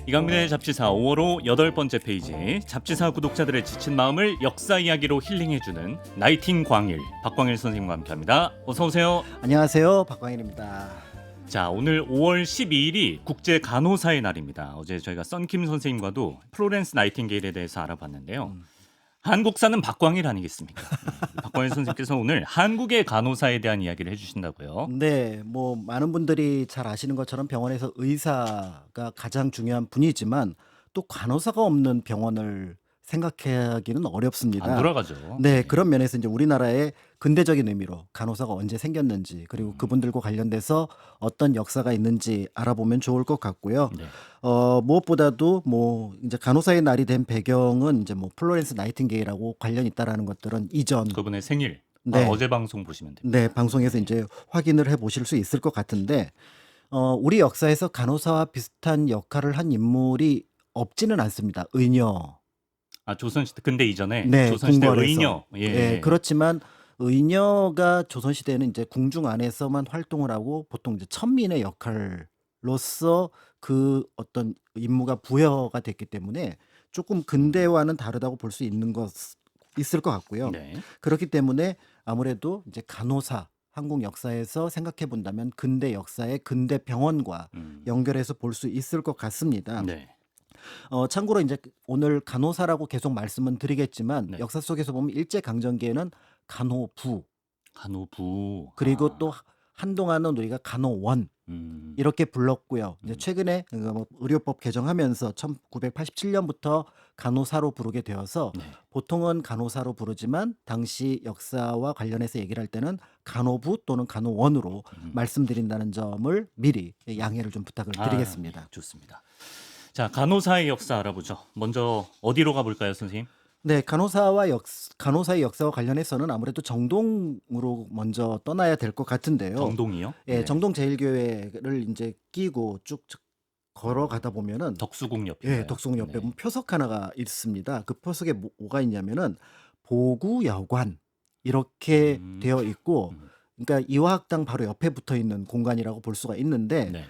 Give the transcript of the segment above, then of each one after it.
이강민의 잡지사 5월호 8번째 페이지, 잡지사 구독자들의 지친 마음을 역사 이야기로 힐링해주는 나이팅 광일, 박광일 선생님과 함께합니다. 어서 오세요. 안녕하세요, 박광일입니다. 자, 오늘 5월 12일이 국제 간호사의 날입니다. 어제 저희가 썬킴 선생님과도 플로렌스 나이팅게일에 대해서 알아봤는데요. 한국사는 박광일 아니겠습니까? 박광일 선생님께서 오늘 한국의 간호사에 대한 이야기를 해주신다고요. 네, 뭐 많은 분들이 잘 아시는 것처럼 병원에서 의사가 가장 중요한 분이지만 또 간호사가 없는 병원을 생각하기는 어렵습니다. 안 돌아가죠. 네, 그런 면에서 이제 우리나라의 근대적인 의미로 간호사가 언제 생겼는지, 그리고 그분들과 관련돼서 어떤 역사가 있는지 알아보면 좋을 것 같고요. 네. 무엇보다도 뭐 이제 간호사의 날이 된 배경은 이제 뭐 플로렌스 나이팅게일하고 관련 있다라는 것들은 이전 그분의 생일, 네. 어제 방송 보시면 됩니다. 네, 방송에서 이제 확인을 해 보실 수 있을 것 같은데, 우리 역사에서 간호사와 비슷한 역할을 한 인물이 없지는 않습니다. 의녀. 아, 조선시대, 근데 이전에 네, 조선시대 궁궐에서. 의녀. 예, 그렇지만 의녀가 조선시대에는 이제 궁중 안에서만 활동을 하고 보통 이제 천민의 역할로서 그 어떤 임무가 부여가 됐기 때문에 조금 근대와는 다르다고 볼 수 있을 것 같고요. 네. 그렇기 때문에 아무래도 이제 간호사, 한국 역사에서 생각해 본다면 근대 역사의 근대 병원과 연결해서 볼 수 있을 것 같습니다. 네. 참고로 이제 오늘 간호사라고 계속 말씀은 드리겠지만 네. 역사 속에서 보면 일제강점기에는 간호부, 간호부. 그리고 또 한동안은 우리가 간호원 이렇게 불렀고요. 이제 최근에 뭐 의료법 개정하면서 1987년부터 간호사로 부르게 되어서 네. 보통은 간호사로 부르지만 당시 역사와 관련해서 얘기를 할 때는 간호부 또는 간호원으로 말씀드린다는 점을 미리 양해를 좀 부탁을 드리겠습니다. 네, 좋습니다. 자, 간호사의 역사 알아보죠. 먼저 어디로 가볼까요, 선생님? 네, 간호사의 역사와 관련해서는 아무래도 정동으로 먼저 떠나야 될 것 같은데요. 정동이요? 예, 네. 정동 제일교회를 이제 끼고 쭉 걸어가다 보면은 덕수궁 옆에. 예, 덕수궁 옆에 보면 표석 하나가 있습니다. 그 표석에 뭐가 있냐면은 보구여관 이렇게 되어 있고, 그러니까 이화학당 바로 옆에 붙어 있는 공간이라고 볼 수가 있는데, 네.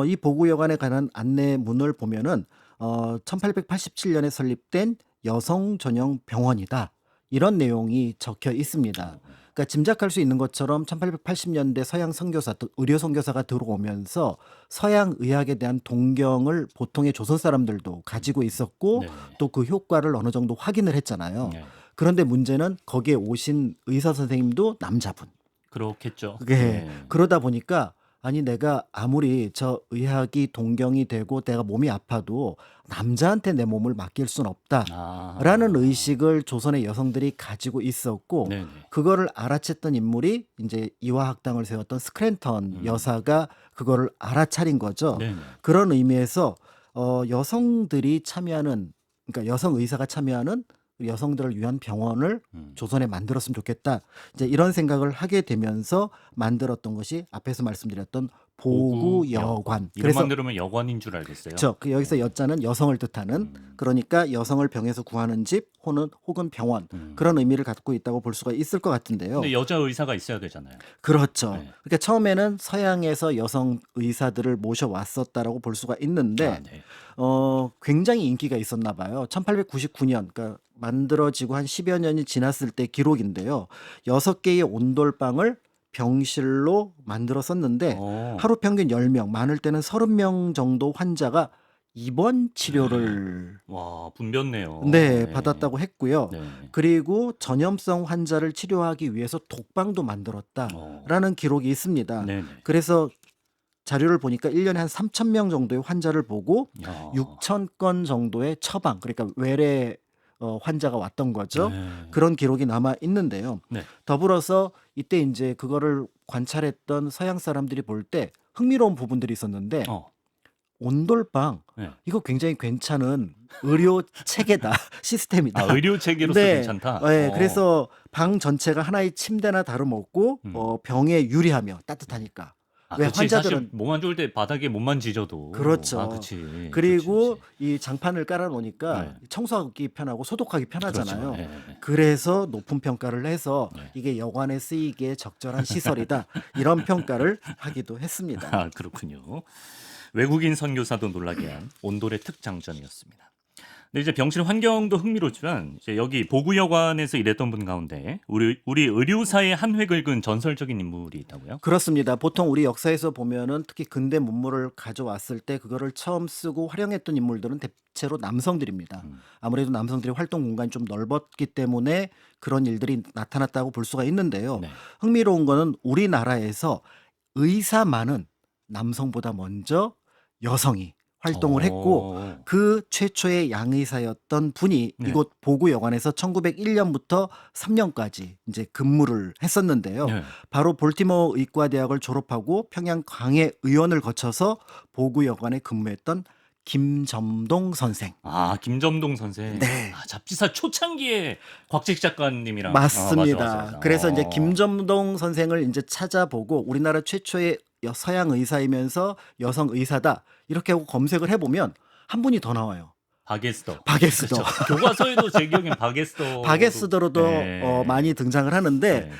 이 보구여관에 관한 안내문을 보면은 1887년에 설립된 여성 전용 병원이다, 이런 내용이 적혀 있습니다. 그러니까 짐작할 수 있는 것처럼 1880년대 서양 선교사, 또 의료 선교사가 들어오면서 서양 의학에 대한 동경을 보통의 조선 사람들도 가지고 있었고, 네. 또 그 효과를 어느 정도 확인을 했잖아요. 네. 그런데 문제는 거기에 오신 의사 선생님도 남자분. 그렇겠죠. 그게 네. 그러다 보니까 아니 내가 아무리 저 의학이 동경이 되고 내가 몸이 아파도 남자한테 내 몸을 맡길 순 없다라는 의식을 조선의 여성들이 가지고 있었고, 네네. 그거를 알아챘던 인물이 이제 이화학당을 세웠던 스크랜턴 여사가 그거를 알아차린 거죠. 네네. 그런 의미에서 여성들이 참여하는, 그러니까 여성 의사가 참여하는 여성들을 위한 병원을 조선에 만들었으면 좋겠다, 이제 이런 생각을 하게 되면서 만들었던 것이 앞에서 말씀드렸던 보구여관. 이름만 들으면 여관인 줄 알겠어요. 그렇죠. 그 여기서 여자는 여성을 뜻하는, 그러니까 여성을 병에서 구하는 집 혹은 병원, 그런 의미를 갖고 있다고 볼 수가 있을 것 같은데요. 근데 여자 의사가 있어야 되잖아요. 그렇죠. 네. 그러니까 처음에는 서양에서 여성 의사들을 모셔왔었다라고 볼 수가 있는데, 네. 굉장히 인기가 있었나 봐요. 1899년, 그러니까 만들어지고 한 10여 년이 지났을 때 기록인데요. 6개의 온돌방을 병실로 만들었었는데 하루 평균 10명, 많을 때는 30명 정도 환자가 입원 치료를 와, 분변네요. 네, 받았다고 했고요. 네. 그리고 전염성 환자를 치료하기 위해서 독방도 만들었다라는 기록이 있습니다. 네네. 그래서 자료를 보니까 1년에 한 3,000명 정도의 환자를 보고 야. 6,000건 정도의 처방, 그러니까 외래 환자가 왔던 거죠. 네. 그런 기록이 남아 있는데요. 네. 더불어서 이때 이제 그거를 관찰했던 서양 사람들이 볼 때 흥미로운 부분들이 있었는데, 온돌방, 네. 이거 굉장히 괜찮은 의료 체계다, 시스템이다. 아, 의료 체계로서 네. 괜찮다. 네, 그래서 방 전체가 하나의 침대나 다름없고 병에 유리하며 따뜻하니까. 왜 그치. 환자들은 사실 몸 안 좋을 때 바닥에 몸만 지져도. 그렇죠. 그치. 그리고 그치. 이 장판을 깔아놓으니까 네. 청소하기 편하고 소독하기 편하잖아요. 그렇죠. 네. 그래서 높은 평가를 해서 네. 이게 여관에 쓰이기에 적절한 시설이다, 이런 평가를 하기도 했습니다. 그렇군요. 외국인 선교사도 놀라게 한 온돌의 특장전이었습니다. 근데 이제 병실 환경도 흥미롭지만 이제 여기 보구여관에서 일했던 분 가운데 우리 의료사의 한 획을 그은 전설적인 인물이 있다고요? 그렇습니다. 보통 우리 역사에서 보면은 특히 근대 문물을 가져왔을 때 그거를 처음 쓰고 활용했던 인물들은 대체로 남성들입니다. 음. 아무래도 남성들의 활동 공간이 좀 넓었기 때문에 그런 일들이 나타났다고 볼 수가 있는데요. 네. 흥미로운 거는 우리나라에서 의사만은 남성보다 먼저 여성이 활동을 했고 어. 그 최초의 양의사였던 분이 네. 이곳 보구여관에서 1901년부터 3년까지 이제 근무를 했었는데요. 네. 바로 볼티모어 의과대학을 졸업하고 평양 광해 의원을 거쳐서 보구여관에 근무했던 김점동 선생. 아, 김점동 선생. 네. 아, 잡지사 초창기에 곽재식 작가님이랑 맞습니다. 맞아. 그래서 이제 김점동 선생을 이제 찾아보고 우리나라 최초의 서양 의사이면서 여성 의사다 이렇게 하고 검색을 해보면 한 분이 더 나와요. 바게스더. 바게스더. 그렇죠. 교과서에도 제 기억엔 바게스더. 바게스더로도 네. 많이 등장을 하는데 네.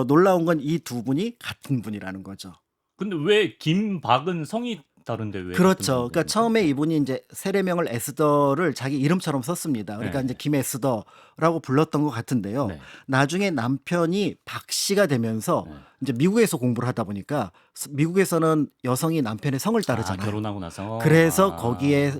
놀라운 건 이 두 분이 같은 분이라는 거죠. 근데 왜 김박은 성이 다른데 왜? 그렇죠. 같은 그러니까 분들입니까? 처음에 이분이 이제 세례명을 에스더를 자기 이름처럼 썼습니다. 그러니까 네. 이제 김에스더라고 불렀던 것 같은데요. 네. 나중에 남편이 박 씨가 되면서 네. 이제 미국에서 공부를 하다 보니까 미국에서는 여성이 남편의 성을 아, 따르잖아요. 결혼하고 나서. 그래서 아. 거기에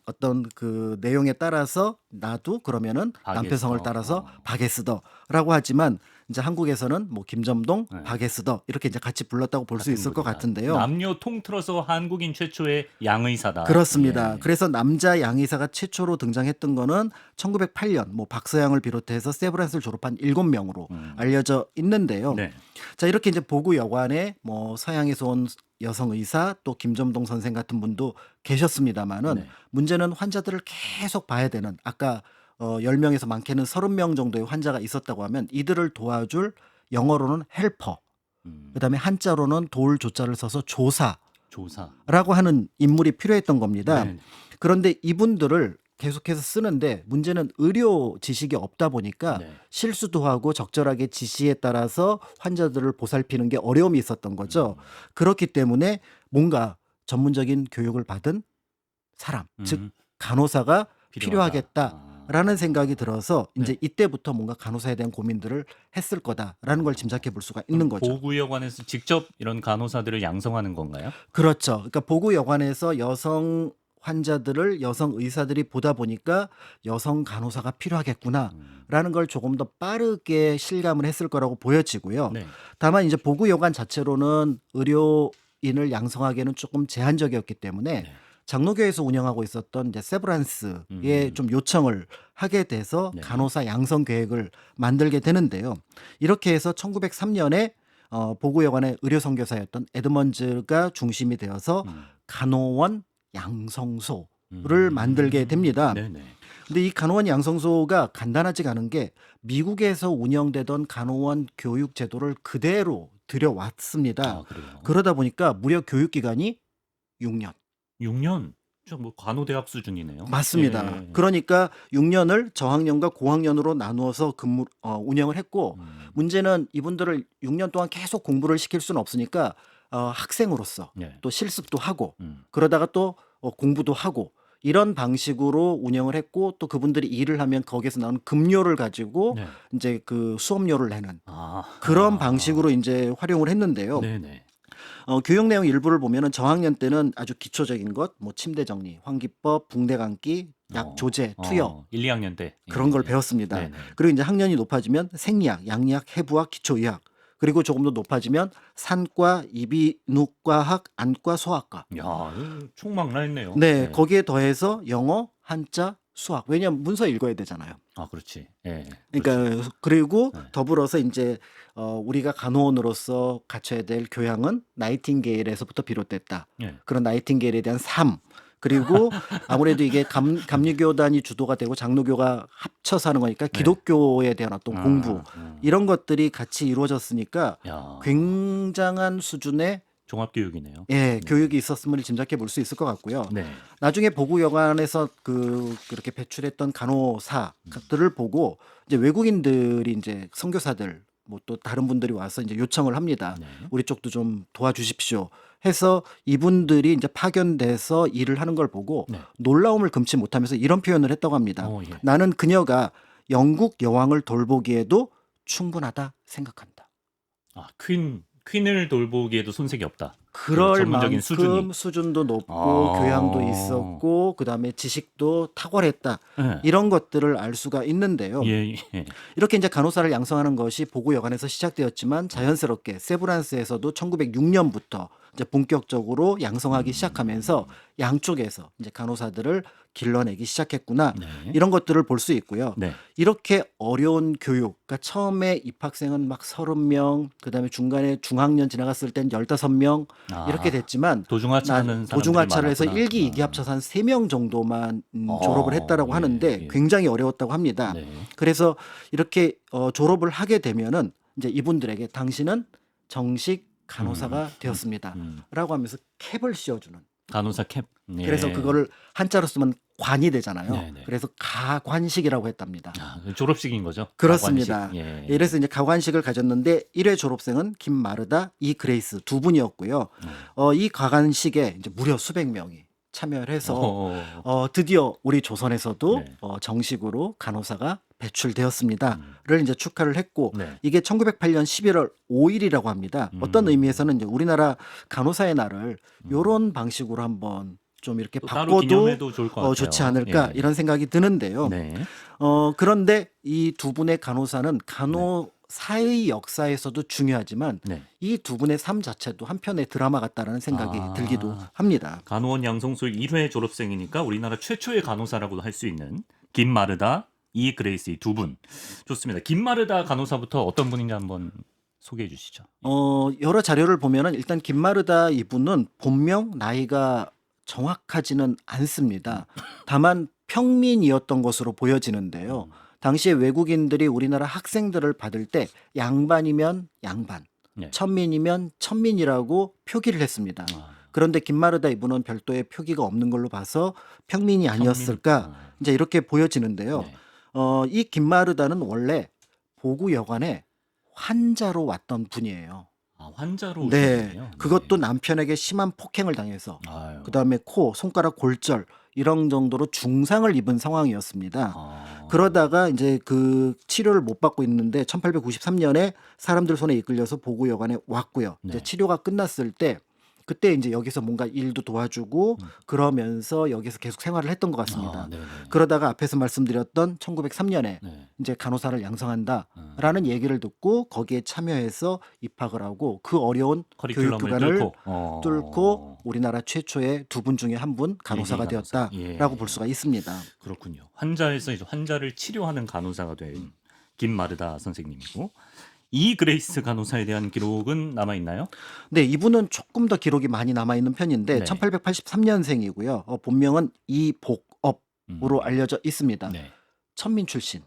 어떤 그 내용에 따라서 나도 그러면은 남편 바게스더. 성을 따라서 바게스더라고 하지만 이제 한국에서는 뭐 김점동, 네. 바게스더 이렇게 이제 같이 불렀다고 볼 수 같은 있을 것 분이다. 같은데요. 남녀 통틀어서 한국인 최초의 양의사다. 그렇습니다. 예. 그래서 남자 양의사가 최초로 등장했던 거는 1908년 뭐 박서양을 비롯해서 세브란스를 졸업한 7명으로 알려져 있는데요. 네. 자, 이렇게 이제 보구여관에 뭐 서양에서 온 여성 의사 또 김점동 선생 같은 분도 계셨습니다만은 네. 문제는 환자들을 계속 봐야 되는 아까 10명에서 많게는 30명 정도의 환자가 있었다고 하면 이들을 도와줄 영어로는 헬퍼, 그다음에 한자로는 돌 조자를 써서 조사라고 조사. 하는 인물이 필요했던 겁니다. 네. 그런데 이분들을 계속해서 쓰는데 문제는 의료 지식이 없다 보니까 네. 실수도 하고 적절하게 지시에 따라서 환자들을 보살피는 게 어려움이 있었던 거죠. 그렇기 때문에 뭔가 전문적인 교육을 받은 사람, 즉 간호사가 필요하겠다라는 생각이 들어서 이제 이때부터 뭔가 간호사에 대한 고민들을 했을 거다라는 걸 짐작해 볼 수가 있는 거죠. 보구여관에서 직접 이런 간호사들을 양성하는 건가요? 그렇죠. 그러니까 보구여관에서 여성 환자들을 여성 의사들이 보다 보니까 여성 간호사가 필요하겠구나라는 걸 조금 더 빠르게 실감을 했을 거라고 보여지고요. 네. 다만 이제 보구여관 자체로는 의료인을 양성하기에는 조금 제한적이었기 때문에 네. 장로교에서 운영하고 있었던 이제 세브란스에 좀 요청을 하게 돼서 네. 간호사 양성 계획을 만들게 되는데요. 이렇게 해서 1903년에 보구여관의 의료 선교사였던 에드먼즈가 중심이 되어서 간호원 양성소를 만들게 됩니다. 네네. 근데 이 간호원 양성소가 간단하지가 않은 게 미국에서 운영되던 간호원 교육 제도를 그대로 들여왔습니다. 아, 그래요. 그러다 보니까 무려 교육 기간이 6년. 6년. 저 뭐 간호대학 수준이네요. 맞습니다. 예. 그러니까 6년을 저학년과 고학년으로 나누어서 운영을 했고 문제는 이분들을 6년 동안 계속 공부를 시킬 수는 없으니까 학생으로서 네. 또 실습도 하고 그러다가 또 공부도 하고 이런 방식으로 운영을 했고 또 그분들이 일을 하면 거기에서 나오는 급료를 가지고 네. 이제 그 수업료를 내는 아. 그런 방식으로 이제 활용을 했는데요. 네네. 교육 내용 일부를 보면은 저학년 때는 아주 기초적인 것, 뭐 침대 정리, 환기법, 붕대 감기, 약 조제, 투여 1, 2학년 때 그런 걸 배웠습니다. 네네. 그리고 이제 학년이 높아지면 생리학, 양리학, 해부학, 기초의학 그리고 조금 더 높아지면 산과, 이비인후과학, 안과, 소아과. 야, 이거 총망라했네요. 네, 거기에 더해서 영어, 한자, 수학. 왜냐하면 문서 읽어야 되잖아요. 아, 그렇지. 예. 그러니까 그리고 네. 더불어서 이제 우리가 간호원으로서 갖춰야 될 교양은 나이팅게일에서부터 비롯됐다. 예. 그런 나이팅게일에 대한 삶. 그리고 아무래도 이게 감리교단이 주도가 되고 장로교가 합쳐서 하는 거니까 기독교에 대한 어떤 공부 이런 것들이 같이 이루어졌으니까 야, 굉장한 수준의 종합교육이네요. 교육이 있었음을 짐작해 볼 수 있을 것 같고요. 네. 나중에 보구여관에서 그렇게 배출했던 간호사들을 보고 이제 외국인들이 이제 선교사들 뭐 또 다른 분들이 와서 이제 요청을 합니다. 네. 우리 쪽도 좀 도와주십시오. 해서 이분들이 이제 파견돼서 일을 하는 걸 보고 네. 놀라움을 금치 못하면서 이런 표현을 했다고 합니다. 예. 나는 그녀가 영국 여왕을 돌보기에도 충분하다 생각한다. 아, 퀸을 돌보기에도 손색이 없다. 그 그럴 전문적인 만큼 수준이. 수준도 높고 아. 교양도 있었고 그다음에 지식도 탁월했다. 예. 이런 것들을 알 수가 있는데요. 예. 예. 이렇게 이제 간호사를 양성하는 것이 보고 여관에서 시작되었지만 자연스럽게 세브란스에서도 1906년부터 이제 본격적으로 양성하기 시작하면서 양쪽에서 이제 간호사들을 길러내기 시작했구나. 네. 이런 것들을 볼 수 있고요. 네. 이렇게 어려운 교육, 그러니까 처음에 입학생은 막 30명, 그다음에 중간에 중학년 지나갔을 땐 15명 이렇게 됐지만 도중하차하는 도중하차를 해서 사람들이 1기, 2기 합쳐서 한 3명 정도만 어, 졸업을 했다라고 예, 하는데 예. 굉장히 어려웠다고 합니다. 네. 그래서 이렇게 졸업을 하게 되면은 이제 이분들에게 당신은 정식 간호사가 되었습니다. 라고 하면서 캡을 씌워주는. 간호사 캡. 예. 그래서 그거를 한자로 쓰면 관이 되잖아요. 네, 네. 그래서 가관식이라고 했답니다. 아, 졸업식인 거죠. 그렇습니다. 가관식. 예. 이래서 이제 가관식을 가졌는데 1회 졸업생은 김마르다, 이 그레이스 두 분이었고요. 이 가관식에 이제 무려 수백 명이 참여를 해서 드디어 우리 조선에서도 네. 정식으로 간호사가 배출되었습니다를 이제 축하를 했고 네. 이게 1908년 11월 5일이라고 합니다. 어떤 의미에서는 이제 우리나라 간호사의 날을 이런 방식으로 한번 좀 이렇게 또 따로 바꿔도 기념해도 좋을 것 같아요. 좋지 않을까 예. 이런 생각이 드는데요. 네. 그런데 이 두 분의 간호사는 간호사의 역사에서도 중요하지만 네. 이 두 분의 삶 자체도 한편의 드라마 같다라는 생각이 아. 들기도 합니다. 간호원 양성소 1회 졸업생이니까 우리나라 최초의 간호사라고도 할 수 있는 김마르다, 이 그레이스 이 두 분. 좋습니다. 김마르다 간호사부터 어떤 분인지 한번 소개해 주시죠. 여러 자료를 보면은 일단 김마르다 이분은 본명 나이가 정확하지는 않습니다. 다만 평민이었던 것으로 보여지는데요. 당시에 외국인들이 우리나라 학생들을 받을 때 양반이면 양반, 네. 천민이면 천민이라고 표기를 했습니다. 아, 그런데 김마르다 이분은 별도의 표기가 없는 걸로 봐서 평민이 아니었을까 이제 이렇게 보여지는데요. 네. 이 김마르다는 원래 보구 여관에 환자로 왔던 분이에요. 아, 환자로 네, 오셨군요. 그것도 남편에게 심한 폭행을 당해서 아유. 그다음에 코, 손가락 골절 이런 정도로 중상을 입은 상황이었습니다. 아. 그러다가 이제 그 치료를 못 받고 있는데 1893년에 사람들 손에 이끌려서 보구 여관에 왔고요. 이제 네. 치료가 끝났을 때 그때 이제 여기서 뭔가 일도 도와주고 그러면서 여기서 계속 생활을 했던 것 같습니다. 아, 네네. 그러다가 앞에서 말씀드렸던 1903년에 네. 이제 간호사를 양성한다라는 얘기를 듣고 거기에 참여해서 입학을 하고 그 어려운 교육 커리큘럼을 기관을 뚫고 우리나라 최초의 두 분 중에 한 분 간호사가 일기 간호사. 되었다라고 예. 볼 수가 있습니다. 그렇군요. 환자에서 이제 환자를 치료하는 간호사가 된 김마르다 선생님이고 이 그레이스 간호사에 대한 기록은 남아 있나요? 네, 이분은 조금 더 기록이 많이 남아 있는 편인데 네. 1883년생이고요. 본명은 이복업으로 알려져 있습니다. 네. 천민 출신.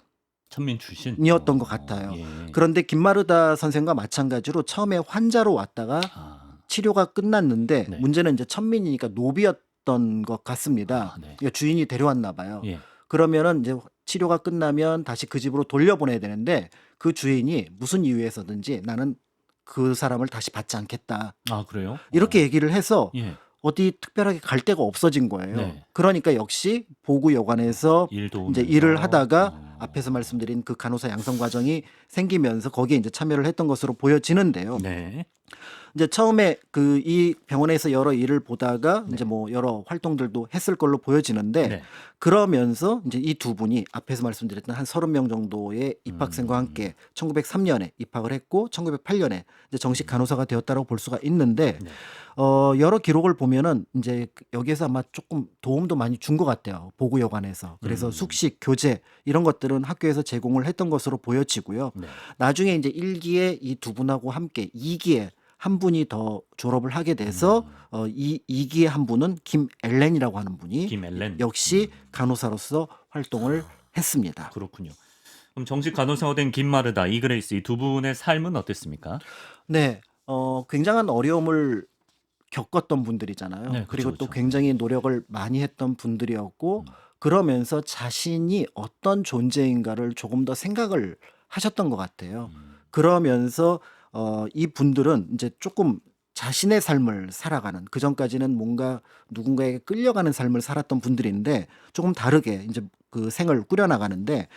천민 출신 이었던 것 같아요. 예. 그런데 김마르다 선생과 마찬가지로 처음에 환자로 왔다가 아, 치료가 끝났는데 네. 문제는 이제 천민이니까 노비였던 것 같습니다. 아, 네. 그러니까 주인이 데려왔나 봐요. 예. 그러면은 이제 치료가 끝나면 다시 그 집으로 돌려보내야 되는데 그 주인이 무슨 이유에서든지 나는 그 사람을 다시 받지 않겠다. 아, 그래요? 이렇게 얘기를 해서 예. 어디 특별하게 갈 데가 없어진 거예요. 네. 그러니까 역시 보구 여관에서 일도 이제 오면서. 일을 하다가 앞에서 말씀드린 그 간호사 양성 과정이 생기면서 거기에 이제 참여를 했던 것으로 보여지는데요. 네. 이제 처음에 그 이 병원에서 여러 일을 보다가 이제 뭐 여러 활동들도 했을 걸로 보여지는데 네. 그러면서 이제 이 두 분이 앞에서 말씀드렸던 한 30명 정도의 입학생과 함께 1903년에 입학을 했고 1908년에 이제 정식 간호사가 되었다고 볼 수가 있는데 네. 여러 기록을 보면은 이제 여기에서 아마 조금 도움도 많이 준 것 같아요. 보구 여관에서. 그래서 숙식, 교재 이런 것들은 학교에서 제공을 했던 것으로 보여지고요. 네. 나중에 이제 1기에 이 두 분하고 함께 2기에 한 분이 더 졸업을 하게 돼서 이 2기의 한 분은 김엘렌이라고 하는 분이 김엘렌. 역시 간호사로서 활동을 했습니다. 그렇군요. 그럼 정식 간호사가 된 김마르다, 이 그레이스 이 두 분의 삶은 어땠습니까? 네, 굉장한 어려움을 겪었던 분들이잖아요. 네, 그쵸, 그리고 또 그쵸. 굉장히 노력을 많이 했던 분들이었고 그러면서 자신이 어떤 존재인가를 조금 더 생각을 하셨던 것 같아요. 그러면서 이 분들은 이제 조금 자신의 삶을 살아가는, 그전까지는 뭔가 누군가에게 끌려가는 삶을 살았던 분들인데 조금 다르게 이제 그 생을 꾸려나가는데,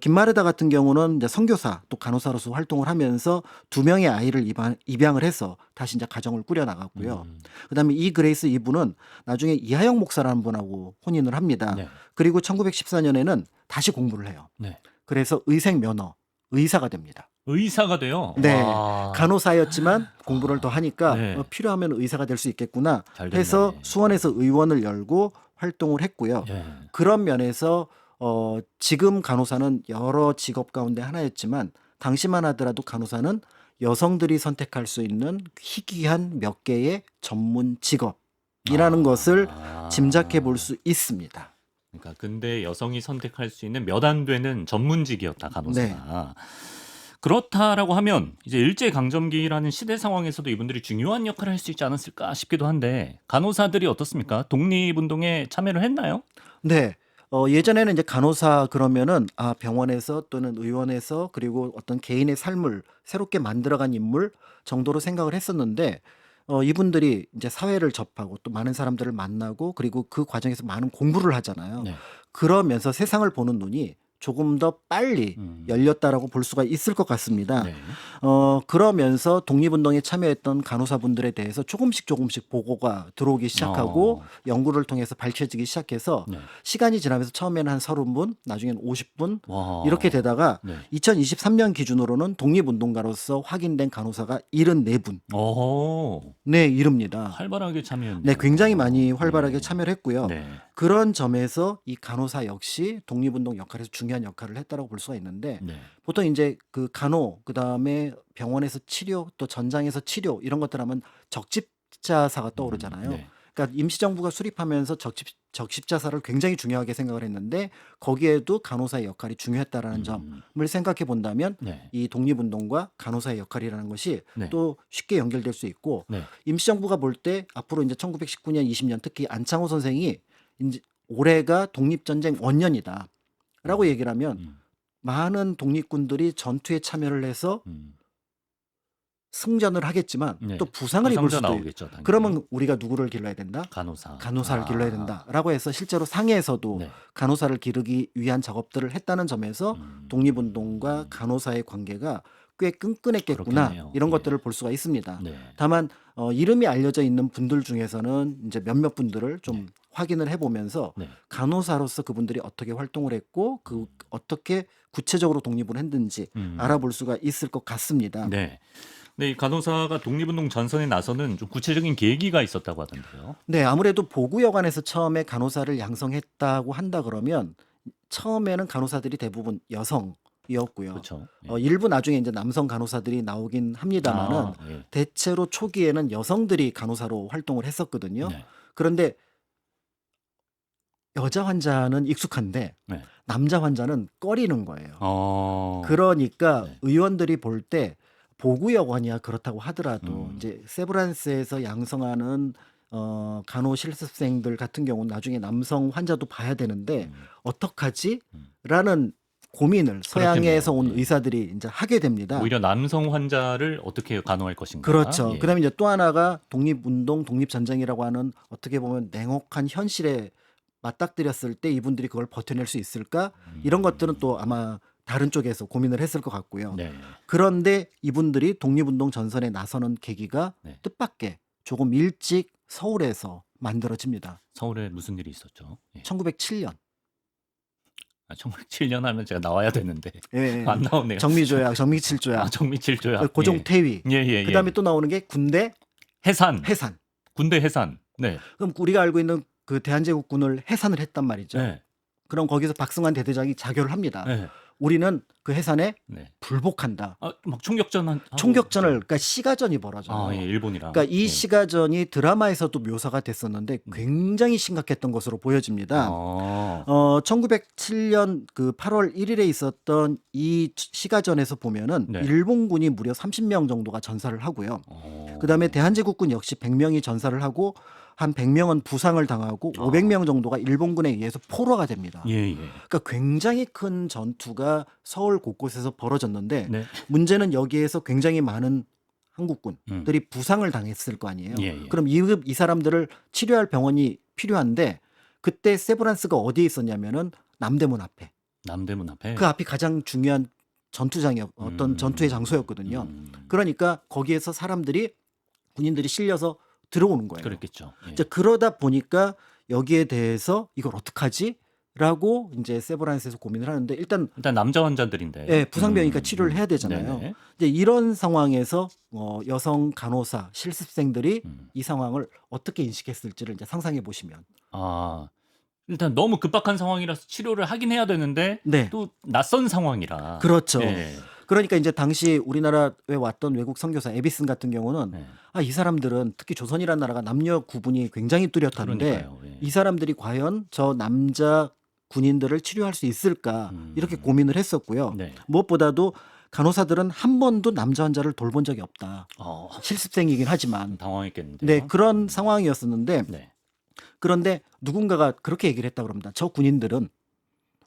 김마르다 같은 경우는 이제 선교사 또 간호사로서 활동을 하면서 2명의 아이를 입양을 해서 다시 이제 가정을 꾸려나갔고요. 그다음에 이 그레이스 이분은 나중에 이하영 목사라는 분하고 혼인을 합니다. 네. 그리고 1914년에는 다시 공부를 해요. 네. 그래서 의생 면허 의사가 됩니다. 의사가 돼요. 네. 와. 간호사였지만 공부를 더 하니까 네. 필요하면 의사가 될 수 있겠구나 잘 됐네. 해서 수원에서 의원을 열고 활동을 했고요. 예. 그런 면에서 지금 간호사는 여러 직업 가운데 하나였지만 당시만 하더라도 간호사는 여성들이 선택할 수 있는 희귀한 몇 개의 전문 직업이라는 것을 짐작해 볼 수 있습니다. 그러니까 근데 여성이 선택할 수 있는 몇 안 되는 전문직이었다 간호사가. 네. 그렇다라고 하면 이제 일제 강점기라는 시대 상황에서도 이분들이 중요한 역할을 할 수 있지 않았을까 싶기도 한데 간호사들이 어떻습니까? 독립운동에 참여를 했나요? 네. 예전에는 이제 간호사 그러면은 병원에서 또는 의원에서 그리고 어떤 개인의 삶을 새롭게 만들어간 인물 정도로 생각을 했었는데, 이분들이 이제 사회를 접하고 또 많은 사람들을 만나고 그리고 그 과정에서 많은 공부를 하잖아요. 네. 그러면서 세상을 보는 눈이 조금 더 빨리 열렸다라고 볼 수가 있을 것 같습니다. 네. 그러면서 독립운동에 참여했던 간호사분들에 대해서 조금씩 보고가 들어오기 시작하고 연구를 통해서 밝혀지기 시작해서 네. 시간이 지나면서 처음에는 한 30분, 나중에는 50분 와. 이렇게 되다가 네. 2023년 기준으로는 독립운동가로서 확인된 간호사가 74분 오. 네, 이릅니다. 활발하게 참여했네요. 네, 굉장히 많이 네. 활발하게 참여를 했고요. 네. 그런 점에서 이 간호사 역시 독립운동 역할에서 중요한 역할을 했다고 볼 수가 있는데, 네. 보통 이제 그 간호, 그다음에 병원에서 치료, 또 전장에서 치료 이런 것들 하면 적십자사가 떠오르잖아요. 네. 그러니까 임시정부가 수립하면서 적십자사를 굉장히 중요하게 생각을 했는데 거기에도 간호사의 역할이 중요했다라는 점을 생각해 본다면 네. 이 독립운동과 간호사의 역할이라는 것이 네. 또 쉽게 연결될 수 있고, 네. 임시정부가 볼 때 앞으로 이제 1919년, 20년 특히 안창호 선생이 이제 올해가 독립전쟁 원년이다라고 얘기를 하면 많은 독립군들이 전투에 참여를 해서 승전을 하겠지만 네. 또 부상을 입을 부상자 수도 있고, 나오겠죠. 당연히. 그러면 우리가 누구를 길러야 된다? 간호사. 간호사를 길러야 된다라고 해서 실제로 상해에서도 네. 간호사를 기르기 위한 작업들을 했다는 점에서 독립운동과 간호사의 관계가 꽤 끈끈했겠구나, 그렇겠네요. 이런 예. 것들을 볼 수가 있습니다. 네. 다만 이름이 알려져 있는 분들 중에서는 이제 몇몇 분들을 좀 네. 확인을 해보면서 네. 간호사로서 그분들이 어떻게 활동을 했고 그 어떻게 구체적으로 독립을 했는지 알아볼 수가 있을 것 같습니다. 네. 네, 이 간호사가 독립운동 전선에 나서는 좀 구체적인 계기가 있었다고 하던데요. 네, 아무래도 보구여관에서 처음에 간호사를 양성했다고 한다 그러면 처음에는 간호사들이 대부분 여성이었고요. 그렇죠. 일부 나중에 이제 남성 간호사들이 나오긴 합니다만은 예. 대체로 초기에는 여성들이 간호사로 활동을 했었거든요. 네. 그런데 여자 환자는 익숙한데 네. 남자 환자는 꺼리는 거예요. 그러 그러니까 네. 의원들이 볼 때 보구여관이야 그렇다고 하더라도 음. 이제 세브란스에서 양성하는 간호 실습생들 같은 경우는 나중에 남성 환자도 봐야 되는데 어떡하지? 라는 고민을 서양에서 온 그렇겠네요. 예. 의사들이 이제 하게 됩니다. 오히려 남성 환자를 어떻게 간호할 것인가. 그렇죠. 예. 그다음에 이제 또 하나가 독립운동, 독립전쟁이라고 하는 어떻게 보면 냉혹한 현실에 맞닥뜨렸을 때 이분들이 그걸 버텨낼 수 있을까? 이런 것들은 또 아마 다른 쪽에서 고민을 했을 것 같고요. 네. 그런데 이분들이 독립운동 전선에 나서는 계기가 네. 뜻밖의 조금 일찍 서울에서 만들어집니다. 서울에 무슨 일이 있었죠? 예. 1907년. 1907년 하면 제가 나와야 되는데 예, 안 나오네요. 정미조약, 정미칠조약, 정미칠조약. 고종태위. 예. 그다음에 또 나오는 게 군대 해산. 해산. 군대 해산. 네. 그럼 우리가 알고 있는 그 대한제국군을 해산을 했단 말이죠. 네. 그럼 거기서 박승환 대대장이 자결을 합니다. 네. 우리는 그 해산에 네. 불복한다. 막 총격전을 그러니까 시가전이 벌어져요. 예, 일본이랑. 그러니까 이 예. 시가전이 드라마에서도 묘사가 됐었는데 굉장히 심각했던 것으로 보여집니다. 1907년 그 8월 1일에 있었던 이 시가전에서 보면은 네. 일본군이 무려 30명 정도가 전사를 하고요. 그다음에 대한제국군 역시 100명이 전사를 하고 한 100명은 부상을 당하고 500명 정도가 일본군에 의해서 포로가 됩니다. 예. 그러니까 굉장히 큰 전투가 서울 곳곳에서 벌어졌는데 네. 문제는 여기에서 굉장히 많은 한국군들이 부상을 당했을 거 아니에요. 예, 예. 그럼 이 사람들을 치료할 병원이 필요한데 그때 세브란스가 어디에 있었냐면은 남대문 앞에. 남대문 앞에. 그 앞이 가장 중요한 어떤 전투의 장소였거든요. 그러니까 거기에서 군인들이 실려서 들어오는 거예요. 그랬겠죠. 예. 이제 그러다 보니까 여기에 대해서 이걸 어떡하지? 라고 이제 세브란스에서 고민을 하는데 일단 남자 환자들인데. 예, 부상병이니까 치료를 해야 되잖아요. 네네. 이제 이런 상황에서 여성 간호사 실습생들이 음. 이 상황을 어떻게 인식했을지를 이제 상상해 보시면 아, 일단 너무 급박한 상황이라서 치료를 하긴 해야 되는데 네, 또 낯선 상황이라. 그렇죠. 예. 그러니까 이제 당시 우리나라에 왔던 외국 선교사 에비슨 같은 경우는 네. 이 사람들은 특히 조선이라는 나라가 남녀 구분이 굉장히 뚜렷한데 그러니까요. 예. 이 사람들이 과연 저 남자 군인들을 치료할 수 있을까 이렇게 고민을 했었고요. 네. 무엇보다도 간호사들은 한 번도 남자 환자를 돌본 적이 없다. 실습생이긴 하지만 당황했겠는데요. 네, 그런 상황이었었는데 네. 그런데 누군가가 그렇게 얘기를 했다고 합니다. 저 군인들은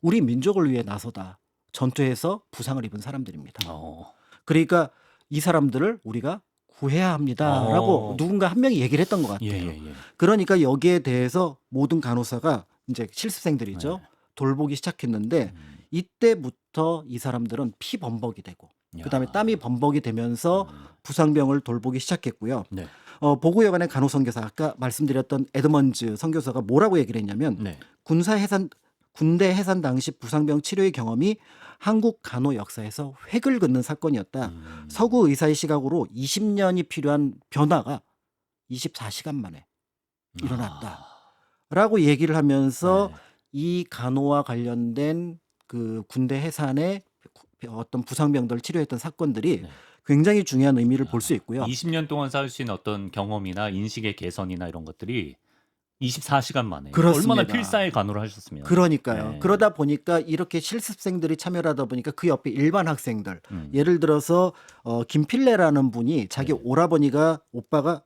우리 민족을 위해 나서다 전투에서 부상을 입은 사람들입니다. 그러니까 이 사람들을 우리가 구해야 합니다라고 누군가 한 명이 얘기를 했던 것 같아요. 예. 그러니까 여기에 대해서 모든 간호사가 이제 실습생들이죠. 네. 돌보기 시작했는데 이때부터 이 사람들은 피 범벅이 되고 그다음에 땀이 범벅이 되면서 부상병을 돌보기 시작했고요. 네. 보구여관의 간호선교사 아까 말씀드렸던 에드먼즈 선교사가 뭐라고 얘기를 했냐면 네. 군대 해산 당시 부상병 치료의 경험이 한국 간호 역사에서 획을 긋는 사건이었다. 서구 의사의 시각으로 20년이 필요한 변화가 24시간 만에 일어났다. 라고 얘기를 하면서 네. 이 간호와 관련된 그 군대 해산의 어떤 부상병들을 치료했던 사건들이 네. 굉장히 중요한 의미를 볼 수 있고요. 20년 동안 쌓으신 어떤 경험이나 인식의 개선이나 이런 것들이 24시간 만에 그렇습니다. 얼마나 필사의 간호를 하셨으면. 그러니까요. 네. 그러다 보니까 이렇게 실습생들이 참여를 하다 보니까 그 옆에 일반 학생들 예를 예를 들어서 김필래라는 분이 자기 네. 오빠가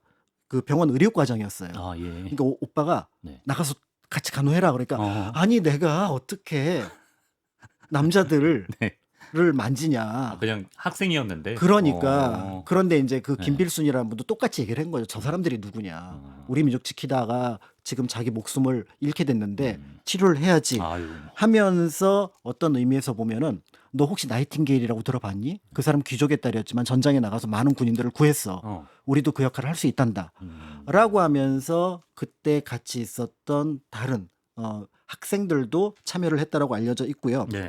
그 병원 의료과장이었어요. 예. 그러니까 오빠가 네. 나가서 같이 간호해라 그러니까 아니 내가 어떻게 남자들을 네. 만지냐. 그냥 학생이었는데. 그러니까 그런데 이제 그 네. 김필순이라는 분도 똑같이 얘기를 한 거죠. 저 사람들이 누구냐. 우리 민족 지키다가 지금 자기 목숨을 잃게 됐는데 치료를 해야지 아유. 하면서 어떤 의미에서 보면은 너 혹시 나이팅게일이라고 들어봤니? 그 사람 귀족의 딸이었지만 전장에 나가서 많은 군인들을 구했어. 우리도 그 역할을 할 수 있단다. 라고 하면서 그때 같이 있었던 다른 학생들도 참여를 했다라고 알려져 있고요. 네.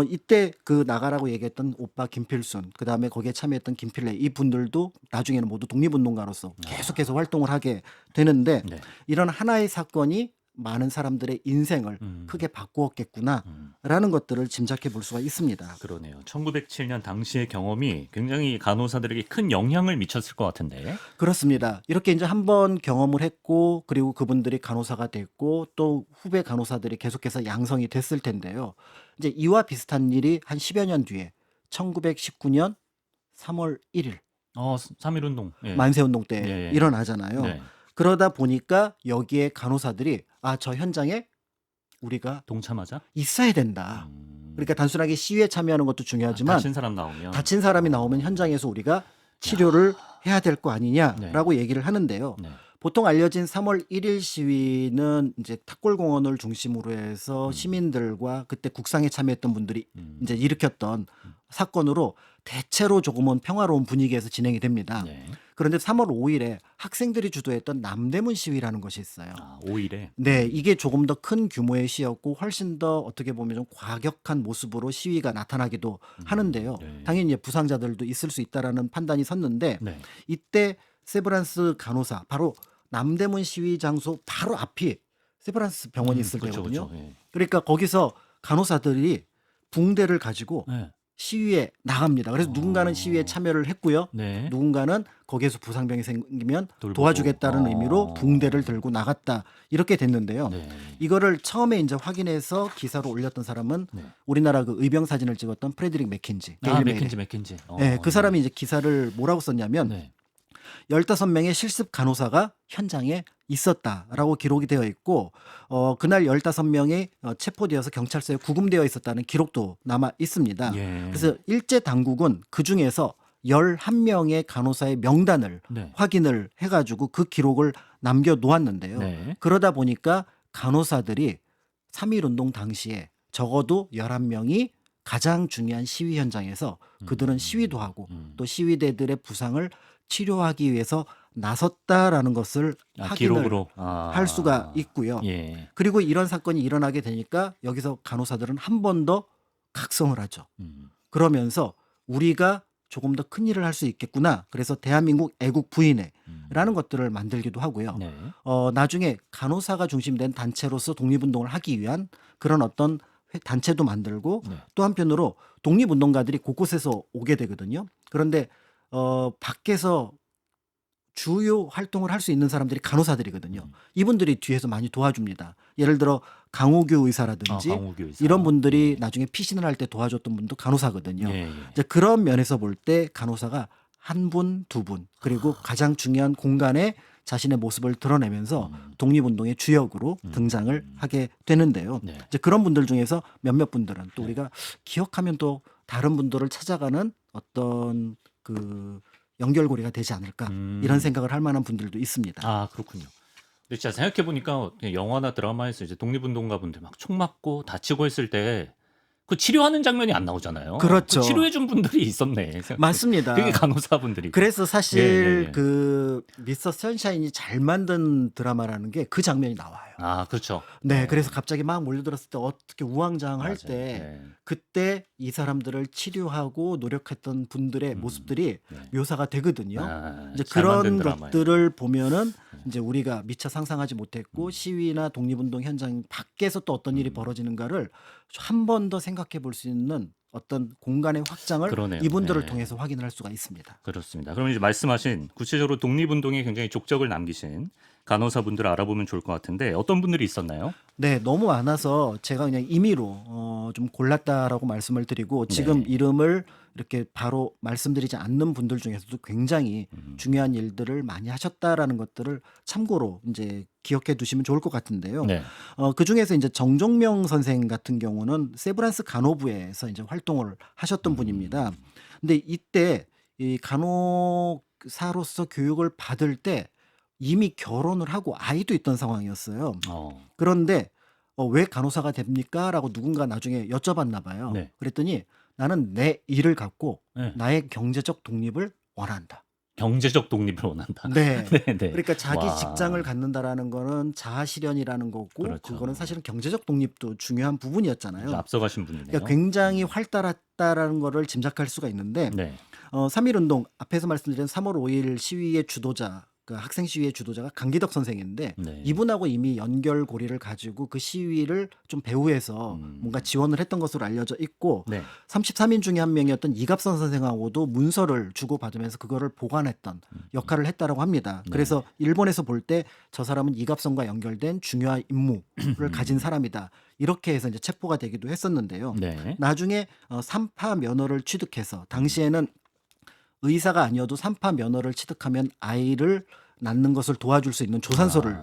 이때 그 나가라고 얘기했던 오빠 김필순, 그 다음에 거기에 참여했던 김필래 이 분들도 나중에는 모두 독립운동가로서 계속해서 활동을 하게 되는데 네. 이런 하나의 사건이 많은 사람들의 인생을 크게 바꾸었겠구나라는 것들을 짐작해 볼 수가 있습니다. 그러네요. 1907년 당시의 경험이 굉장히 간호사들에게 큰 영향을 미쳤을 것 같은데. 그렇습니다. 이렇게 이제 한번 경험을 했고 그리고 그분들이 간호사가 됐고 또 후배 간호사들이 계속해서 양성이 됐을 텐데요. 이제 이와 비슷한 일이 한 10여 년 뒤에 1919년 3월 1일 3.1운동. 예. 만세운동 때 예. 일어나잖아요. 네. 그러다 보니까 여기에 간호사들이 저 현장에 우리가 동참하자. 있어야 된다. 그러니까 단순하게 시위에 참여하는 것도 중요하지만 다친 사람 나오면. 다친 사람이 나오면 현장에서 우리가 치료를 해야 될 거 아니냐라고 얘기를 하는데요. 네. 보통 알려진 3월 1일 시위는 이제 탁골공원을 중심으로 해서 시민들과 그때 국상에 참여했던 분들이 이제 일으켰던 사건으로 대체로 조금은 평화로운 분위기에서 진행이 됩니다. 네. 그런데 3월 5일에 학생들이 주도했던 남대문 시위라는 것이 있어요. 5일에. 네, 이게 조금 더 큰 규모의 시위였고 훨씬 더 어떻게 보면 좀 과격한 모습으로 시위가 나타나기도 하는데요. 네. 당연히 부상자들도 있을 수 있다라는 판단이 섰는데 네. 이때 세브란스 간호사 바로 남대문 시위 장소 바로 앞이 세브란스 병원이 있을 그렇죠, 때거든요. 그렇죠. 예. 그러니까 거기서 간호사들이 붕대를 가지고 네. 시위에 나갑니다. 그래서 누군가는 시위에 참여를 했고요. 네. 누군가는 거기에서 부상병이 생기면 돌보고. 도와주겠다는 의미로 붕대를 들고 나갔다. 이렇게 됐는데요. 네. 이거를 처음에 이제 확인해서 기사로 올렸던 사람은 네. 우리나라 그 의병 사진을 찍었던 프레드릭 맥킨지. 데일리 메일에. 맥킨지. 네, 그 사람이 이제 기사를 뭐라고 썼냐면 네. 15명의 실습 간호사가 현장에 있었다라고 기록이 되어 있고 그날 15명이 체포되어서 경찰서에 구금되어 있었다는 기록도 남아 있습니다. 예. 그래서 일제 당국은 그중에서 11명의 간호사의 명단을 네. 확인을 해가지고 그 기록을 남겨 놓았는데요. 네. 그러다 보니까 간호사들이 3.1운동 당시에 적어도 11명이 가장 중요한 시위 현장에서 그들은 시위도 하고 또 시위대들의 부상을 치료하기 위해서 나섰다라는 것을 확인을 기록으로 할 수가 있고요. 예. 그리고 이런 사건이 일어나게 되니까 여기서 간호사들은 한 번 더 각성을 하죠. 그러면서 우리가 조금 더 큰 일을 할 수 있겠구나. 그래서 대한민국 애국 부인회라는 것들을 만들기도 하고요. 네. 나중에 간호사가 중심된 단체로서 독립운동을 하기 위한 그런 어떤 단체도 만들고 네. 또 한편으로 독립운동가들이 곳곳에서 오게 되거든요. 그런데 밖에서 주요 활동을 할 수 있는 사람들이 간호사들이거든요. 이분들이 뒤에서 많이 도와줍니다. 예를 들어 강호규 의사라든지 강호규 의사. 이런 분들이 나중에 피신을 할 때 도와줬던 분도 간호사거든요. 예, 예. 이제 그런 면에서 볼 때 간호사가 한 분, 두 분, 그리고 가장 중요한 공간에 자신의 모습을 드러내면서 독립운동의 주역으로 등장을 하게 되는데요. 네. 이제 그런 분들 중에서 몇몇 분들은 또 우리가 기억하면 또 다른 분들을 찾아가는 어떤 그 연결고리가 되지 않을까 이런 생각을 할 만한 분들도 있습니다. 아, 그렇군요. 근데 진짜 생각해 보니까 영화나 드라마에서 이제 독립운동가 분들 막 총 맞고 다치고 했을 때 그 치료하는 장면이 안 나오잖아요. 그렇죠. 그 치료해 준 분들이 있었네. 맞습니다. 그게 간호사분들이. 그래서 사실 예, 예. 그 미스터 선샤인이 잘 만든 드라마라는 게 그 장면이 나와요. 아, 그렇죠. 네, 그래서 갑자기 막 몰려들었을 때 어떻게 우왕좌왕할 맞아요. 때 네. 그때 이 사람들을 치료하고 노력했던 분들의 모습들이 네. 묘사가 되거든요. 아, 이제 잘 만든 그런 드라마예요. 것들을 보면은 이제 우리가 미처 상상하지 못했고 시위나 독립운동 현장 밖에서 또 어떤 일이 벌어지는가를 한 번 더 생각해 볼 수 있는 어떤 공간의 확장을 그러네요. 이분들을 네. 통해서 확인을 할 수가 있습니다. 그렇습니다. 그럼 이제 말씀하신 구체적으로 독립운동에 굉장히 족적을 남기신 간호사분들을 알아보면 좋을 것 같은데 어떤 분들이 있었나요? 네, 너무 많아서 제가 그냥 임의로 좀 골랐다라고 말씀을 드리고 지금 네. 이름을 이렇게 바로 말씀드리지 않는 분들 중에서도 굉장히 중요한 일들을 많이 하셨다라는 것들을 참고로 이제 기억해 두시면 좋을 것 같은데요. 네. 그 중에서 이제 정종명 선생 같은 경우는 세브란스 간호부에서 이제 활동을 하셨던 분입니다. 근데 이때 이 간호사로서 교육을 받을 때 이미 결혼을 하고 아이도 있던 상황이었어요. 그런데 왜 간호사가 됩니까? 라고 누군가 나중에 여쭤봤나 봐요. 네. 그랬더니 나는 내 일을 갖고 네. 나의 경제적 독립을 원한다. 경제적 독립을 원한다. 네. 네, 네. 그러니까 자기 와. 직장을 갖는다라는 거는 자아실현이라는 거고 그렇죠. 그거는 사실은 경제적 독립도 중요한 부분이었잖아요. 앞서가신 분이네요. 그러니까 굉장히 활달했다라는 거를 짐작할 수가 있는데 네. 3.1운동 앞에서 말씀드린 3월 5일 시위의 주도자 그 학생 시위의 주도자가 강기덕 선생인데 네. 이분하고 이미 연결고리를 가지고 그 시위를 좀 배후에서 뭔가 지원을 했던 것으로 알려져 있고 네. 33인 중에 한 명이었던 이갑선 선생하고도 문서를 주고받으면서 그거를 보관했던 역할을 했다라고 합니다. 네. 그래서 일본에서 볼 때 저 사람은 이갑선과 연결된 중요한 임무를 가진 사람이다. 이렇게 해서 이제 체포가 되기도 했었는데요. 네. 나중에 3파 면허를 취득해서 당시에는 의사가 아니어도 3파 면허를 취득하면 아이를 낳는 것을 도와줄 수 있는 조산소를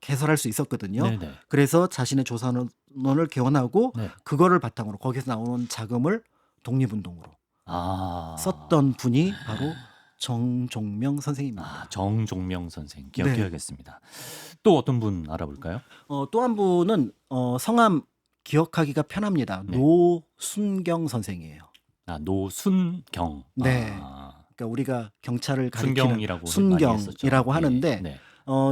개설할 수 있었거든요. 네네. 그래서 자신의 조산원을 개원하고 네. 그거를 그거를 바탕으로 거기서 나오는 자금을 독립운동으로 아. 썼던 분이 바로 정종명 선생입니다. 정종명 선생 기억해야겠습니다. 또 어떤 분 알아볼까요? 또 한 분은 성함 기억하기가 편합니다. 네. 노순경 선생이에요. 노순경. 네. 그러니까 우리가 경찰을 가리키는 순경이라고 많이 했었죠. 순경이라고 하는데 네.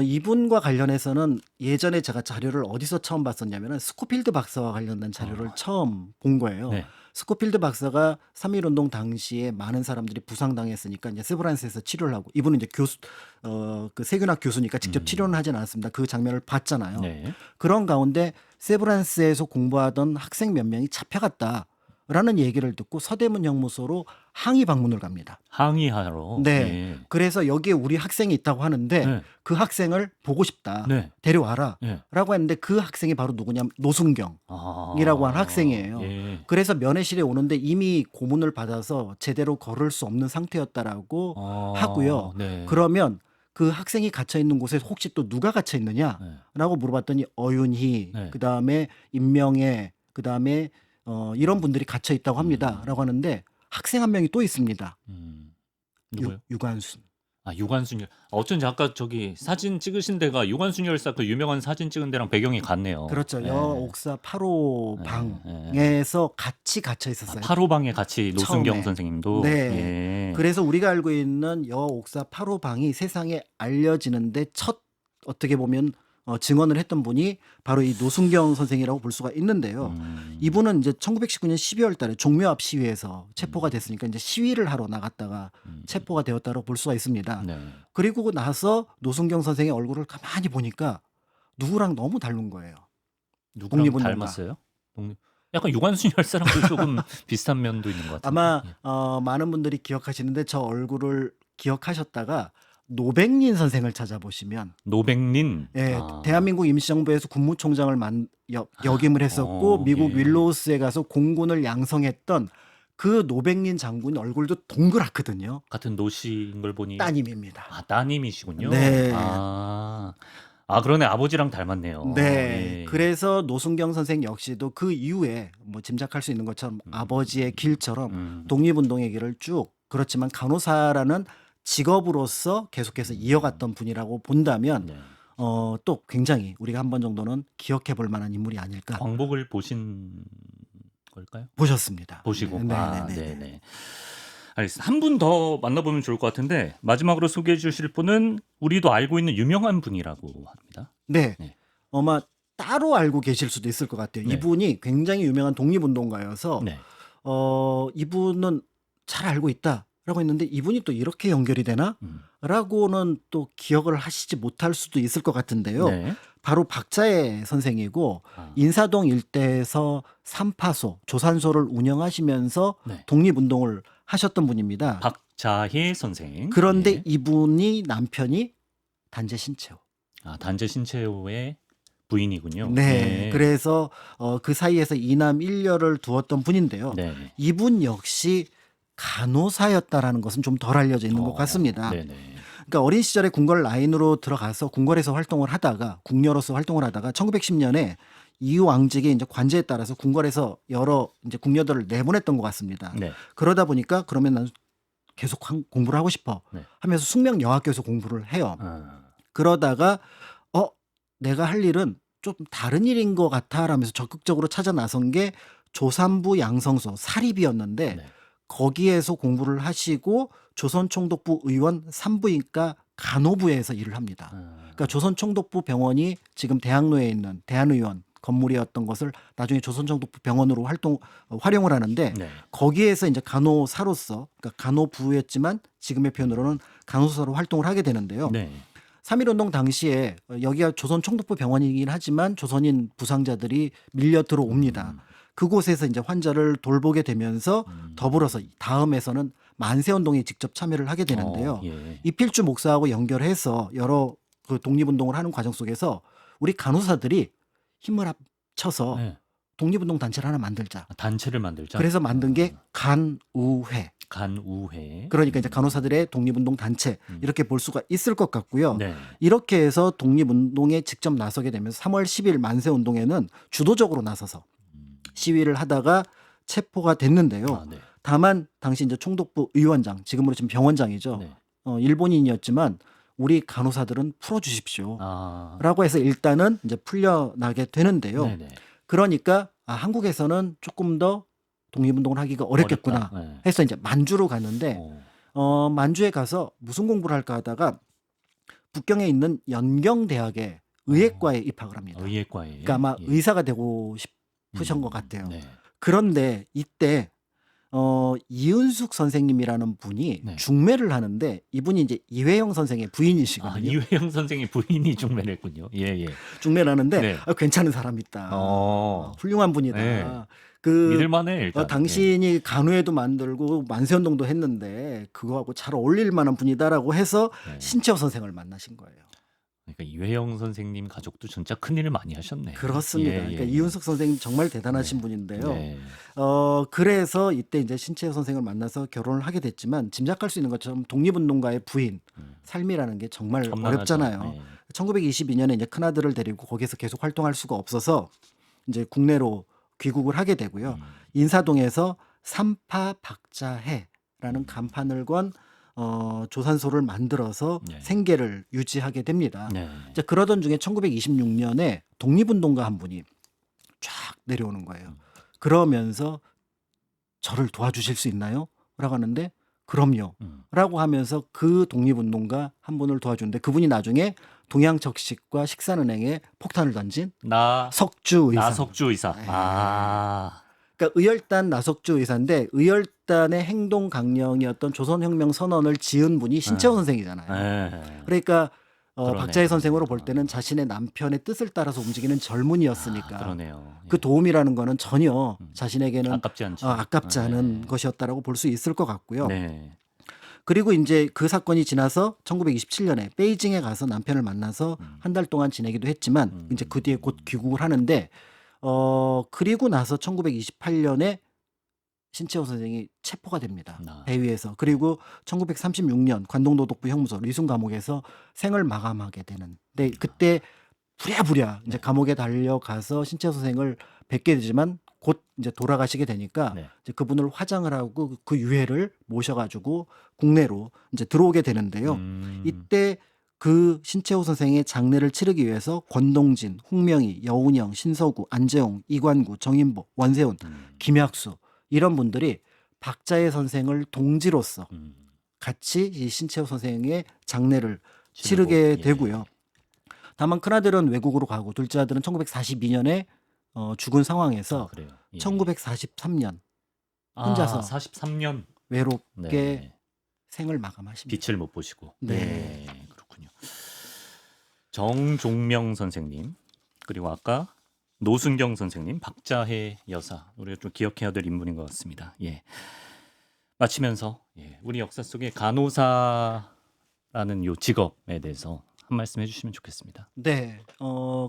이분과 관련해서는 예전에 제가 자료를 어디서 처음 봤었냐면은 스코필드 박사와 관련된 자료를 처음 본 거예요. 네. 스코필드 박사가 3.1운동 당시에 많은 사람들이 부상당했으니까 이제 세브란스에서 치료를 하고 이분은 이제 교수 그 세균학 교수니까 직접 치료는 하진 않았습니다. 그 장면을 봤잖아요. 네. 그런 가운데 세브란스에서 공부하던 학생 몇 명이 잡혀갔다라는 얘기를 듣고 서대문 형무소로 항의 방문을 갑니다. 항의하러. 네. 네. 그래서 여기에 우리 학생이 있다고 하는데 네. 그 학생을 보고 싶다. 네. 데려와라. 네. 라고 했는데 그 학생이 바로 누구냐면 노순경이라고 하는 학생이에요. 예. 그래서 면회실에 오는데 이미 고문을 받아서 제대로 걸을 수 없는 상태였다라고 하고요. 네. 그러면 그 학생이 갇혀 있는 곳에 혹시 또 누가 갇혀 있느냐라고 네. 물어봤더니 어윤희, 네. 그다음에 임명애, 그다음에 이런 분들이 갇혀 있다고 합니다라고 하는데 학생 한 명이 또 있습니다. 누구요? 유관순. 아, 유관순 열. 어쩐지 아까 저기 사진 찍으신 데가 유관순 열사 그 유명한 사진 찍은 데랑 배경이 같네요. 그렇죠. 예. 여옥사 8호 예, 방에서 같이 갇혀 아, 있었어요. 8호 방에 같이 노순경 처음에. 선생님도. 네. 예. 그래서 우리가 알고 있는 여옥사 8호 방이 세상에 알려지는데 첫 어떻게 보면 증언을 했던 분이 바로 이 노순경 선생이라고 볼 수가 있는데요. 이분은 이제 1919년 12월 달에 종묘 앞 시위에서 체포가 됐으니까 이제 시위를 하러 나갔다가 체포가 되었다고 볼 수가 있습니다. 네. 그리고 나서 노순경 선생의 얼굴을 가만히 보니까 누구랑 너무 닮은 거예요. 누구랑 독립운동가. 닮았어요? 약간 유관순 열사랑도 조금 비슷한 면도 있는 것 같은데. 아마 예. 많은 분들이 기억하시는데 저 얼굴을 기억하셨다가 노백린 선생을 찾아보시면 노백린. 예, 아. 대한민국 임시정부에서 국무총장을 역임을 했었고 미국 예. 윌로우스에 가서 공군을 양성했던 그 노백린 장군 얼굴도 동그랗거든요. 같은 노시인 걸 보니 따님입니다. 아, 따님이시군요. 네. 아, 그러네. 아버지랑 닮았네요. 네. 예. 그래서 노순경 선생 역시도 그 이후에 뭐 짐작할 수 있는 것처럼 아버지의 길처럼 독립운동의 길을 쭉 그렇지만 간호사라는 직업으로서 계속해서 이어갔던 분이라고 본다면 네. 또 굉장히 우리가 한 번 정도는 기억해 볼 만한 인물이 아닐까. 광복을 보신 걸까요? 보셨습니다. 보시고. 네, 아, 네, 네, 네. 네네. 알겠습니다. 한 분 더 만나보면 좋을 것 같은데 마지막으로 소개해 주실 분은 우리도 알고 있는 유명한 분이라고 합니다. 네. 네. 아마 따로 알고 계실 수도 있을 것 같아요. 네. 이분이 굉장히 유명한 독립운동가여서 네. 이분은 잘 알고 있다라고 했는데 이분이 또 이렇게 연결이 되나? 라고는 또 기억을 하시지 못할 수도 있을 것 같은데요. 네. 바로 박자혜 선생이고 아. 인사동 일대에서 삼파소, 조산소를 운영하시면서 네. 독립운동을 하셨던 분입니다. 박자혜 선생. 그런데 예. 이분이 남편이 단재 신채호. 아, 단재 신채호의 부인이군요. 네. 그래서 그 사이에서 이남 일녀를 두었던 분인데요. 네. 이분 역시 간호사였다라는 것은 좀 덜 알려져 있는 것 같습니다. 네네. 그러니까 어린 시절에 궁궐 라인으로 들어가서 궁궐에서 활동을 하다가 궁녀로서 활동을 하다가 1910년에 이왕직의 이제 관제에 따라서 궁궐에서 여러 이제 궁녀들을 내보냈던 것 같습니다. 네. 그러다 보니까 그러면 난 계속 공부를 하고 싶어 네. 하면서 숙명여학교에서 공부를 해요. 아. 그러다가 내가 할 일은 좀 다른 일인 것 같아라면서 적극적으로 찾아 나선 게 조산부 양성소 사립이었는데 네. 거기에서 공부를 하시고 조선총독부 의원 산부인과 간호부에서 일을 합니다. 그러니까 조선총독부 병원이 지금 대학로에 있는 대한의원 건물이었던 것을 나중에 조선총독부 병원으로 활용을 하는데 네. 거기에서 이제 간호사로서 그러니까 간호부였지만 지금의 표현으로는 간호사로 활동을 하게 되는데요. 네. 3.1운동 당시에 여기가 조선총독부 병원이긴 하지만 조선인 부상자들이 밀려 들어옵니다. 그곳에서 이제 환자를 돌보게 되면서 더불어서 다음에서는 만세운동에 직접 참여를 하게 되는데요. 예. 이필주 목사하고 연결해서 여러 그 독립운동을 하는 과정 속에서 우리 간호사들이 힘을 합쳐서 네. 독립운동 단체를 하나 만들자. 단체를 만들자. 그래서 만든 게 간우회. 간우회. 그러니까 이제 간호사들의 독립운동 단체 이렇게 볼 수가 있을 것 같고요. 네. 이렇게 해서 독립운동에 직접 나서게 되면서 3월 10일 만세운동에는 주도적으로 나서서 시위를 하다가 체포가 됐는데요. 아, 네. 다만 당시 이제 총독부 의원장, 지금으로 지금 병원장이죠. 네. 일본인이었지만 우리 간호사들은 풀어주십시오. 아. 라고 해서 일단은 이제 풀려나게 되는데요. 네네. 그러니까 한국에서는 조금 더 독립운동을 하기가 어렵겠구나 어렵다. 네. 해서 이제 만주로 갔는데 만주에 가서 무슨 공부를 할까 하다가 북경에 있는 연경대학의 의예과에 입학을 합니다. 의예과에. 그러니까 아마 예. 의사가 되고 싶으신 것 같아요. 네. 그런데 이때 이은숙 선생님이라는 분이 네. 중매를 하는데 이분이 이제 이회영 선생의 아, 부인이시거든요. 이회영 선생의 부인이 중매를 했군요. 예, 예. 중매를 하는데 네. 괜찮은 사람 있다. 훌륭한 분이다. 네. 그 믿을만해 일단. 당신이 간호회도 만들고 만세운동도 했는데 그거하고 잘 어울릴 만한 분이다라고 해서 네. 신채호 선생을 만나신 거예요. 그러니까 이회영 선생님 가족도 진짜 큰 일을 많이 하셨네. 그렇습니다. 예, 그러니까 예. 이윤석 선생님 정말 대단하신 분인데요. 네. 그래서 이때 이제 신채호 선생을 만나서 결혼을 하게 됐지만 짐작할 수 있는 것처럼 독립운동가의 부인 삶이라는 게 정말 험난하죠. 어렵잖아요. 네. 1922년에 이제 큰아들을 데리고 거기서 계속 활동할 수가 없어서 이제 국내로 귀국을 하게 되고요. 인사동에서 삼파 박자해라는 간판을 건 조산소를 만들어서 네. 생계를 유지하게 됩니다. 네. 이제 그러던 중에 1926년에 독립운동가 한 분이 쫙 내려오는 거예요. 그러면서 저를 도와주실 수 있나요? 라고 하는데 그럼요. 라고 하면서 그 독립운동가 한 분을 도와주는데 그분이 나중에 동양적식과 식산은행에 폭탄을 던진 석주 의사. 나석주 의사. 네. 아. 그러니까 의열단 나석주 의사인데 의열단의 행동 강령이었던 조선혁명 선언을 지은 분이 신채호 선생이잖아요. 네. 그러니까 그러네. 박자의 선생으로 볼 때는 자신의 남편의 뜻을 따라서 움직이는 젊은이였으니까 그러네요. 그 도움이라는 거는 전혀 자신에게는 아깝지 않죠. 아깝지 않은 네. 것이었다라고 볼 수 있을 것 같고요. 네. 그리고 이제 그 사건이 지나서 1927년에 베이징에 가서 남편을 만나서 한 달 동안 지내기도 했지만 이제 그 뒤에 곧 귀국을 하는데 그리고 나서 1928년에 신채호 선생이 체포가 됩니다. 배위에서. 그리고 1936년 관동도독부 형무소 리순 감옥에서 생을 마감하게 되는. 근데 그때 부랴부랴 이제 감옥에 달려가서 신채호 선생을 뵙게 되지만 곧 이제 돌아가시게 되니까 네. 이제 그분을 화장을 하고 그 유해를 모셔가지고 국내로 이제 들어오게 되는데요. 이때 그 신채호 선생의 장례를 치르기 위해서 권동진, 홍명희, 여운형, 신서구, 안재홍, 이관구, 정인보, 원세훈, 김약수 이런 분들이 박자의 선생을 동지로서 같이 이 신채호 선생의 장례를 치르게 되고요. 다만 큰아들은 외국으로 가고 둘째 아들은 1942년에 죽은 상황에서 그래요. 1943년 혼자서 43년 외롭게 네. 생을 마감하십니다. 빛을 못 보시고. 네. 그렇군요. 정종명 선생님 그리고 아까 노순경 선생님, 박자해 여사 우리가 좀 기억해야 될 인물인 것 같습니다. 예. 마치면서 우리 역사 속에 간호사라는 요 직업에 대해서 한 말씀 해주시면 좋겠습니다. 네,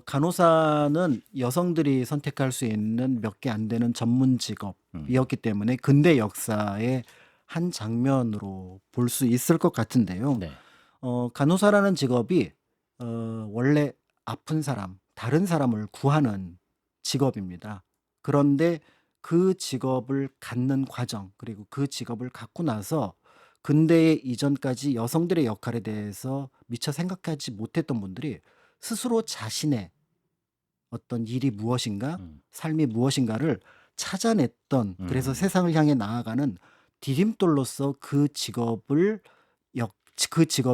간호사는 여성들이 선택할 수 있는 몇 개 안 되는 전문 직업이었기 때문에 근대 역사의 한 장면으로 볼 수 있을 것 같은데요. 네. 간호사라는 직업이 원래 아픈 사람, 다른 사람을 구하는 직업입니다. 그런데 그 직업을 갖는 과정, 그리고 그 직업을 갖고 나서 근대의 이전까지 여성들의 역할에 대해서 미처 생각하지 못했던 분들이 스스로 자신의 어떤 일이 무엇인가, 삶이 무엇인가를 찾아냈던, 그래서 세상을 향해 나아가는 디딤돌로서 그 직업이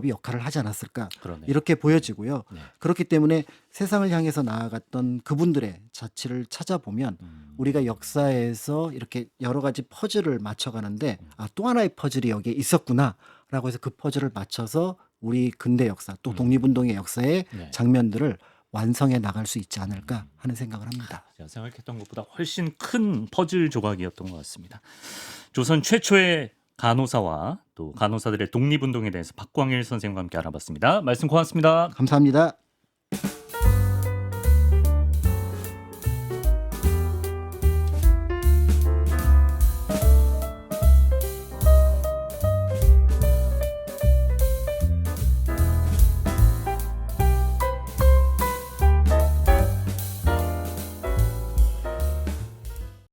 역할을 하지 않았을까 그러네요. 이렇게 보여지고요. 네. 그렇기 때문에 세상을 향해서 나아갔던 그분들의 자취를 찾아보면 우리가 역사에서 이렇게 여러 가지 퍼즐을 맞춰가는데 또 하나의 퍼즐이 여기에 있었구나라고 해서 그 퍼즐을 맞춰서 우리 근대 역사 또 독립운동의 역사의 네. 장면들을 완성해 나갈 수 있지 않을까 하는 생각을 합니다. 제가 생각했던 것보다 훨씬 큰 퍼즐 조각이었던 것 같습니다. 조선 최초의 간호사와 또 간호사들의 독립운동에 대해서 박광일 선생님과 함께 알아봤습니다. 말씀 고맙습니다. 감사합니다.